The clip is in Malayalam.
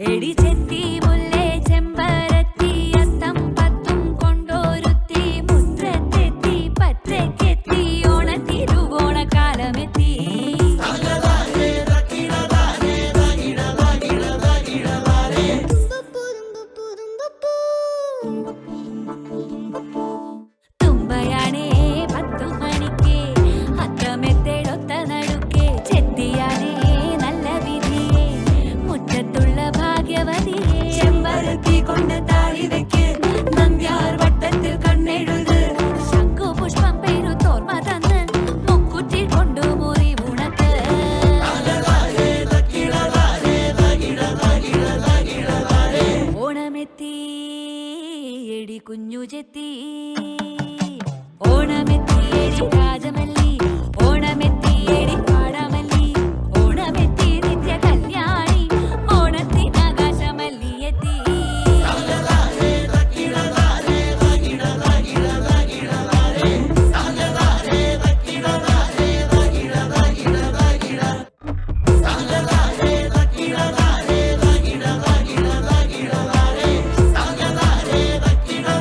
എടി ചെത്തി മുല്ലേ ചെമ്പരത്തി അത്തം പത്തും കൊണ്ടോരുത്തി മുത്രത്തെത്തി പത്രക്കെത്തി ഓണത്തിരുവോണക്കാലമെത്തി തുമ്പയാണേ 10 മണിക്ക് അത്തമെത്തേടൊത്ത നടുക്കെ ചെത്തിയാണേ നല്ല വിധിയെ മുറ്റത്തുള്ള ഭാഗ്യവതിയെ ചെമ്പരത്തി കൊണ്ട് താഴി വെക്ക് നന്ദ്യാർ വട്ടത്തിൽ കണ്ണെഴുത് ശംഖുപുഷ്പം പെരുത്തോർമ തന്ന് മുക്കുറ്റി കൊണ്ടു മുറി ഉണക്ക് ഓണമെത്തി എടി കുഞ്ഞു ചെത്തി ഓണമെത്തി എടി രാജമല്ലി ഓണമെത്തി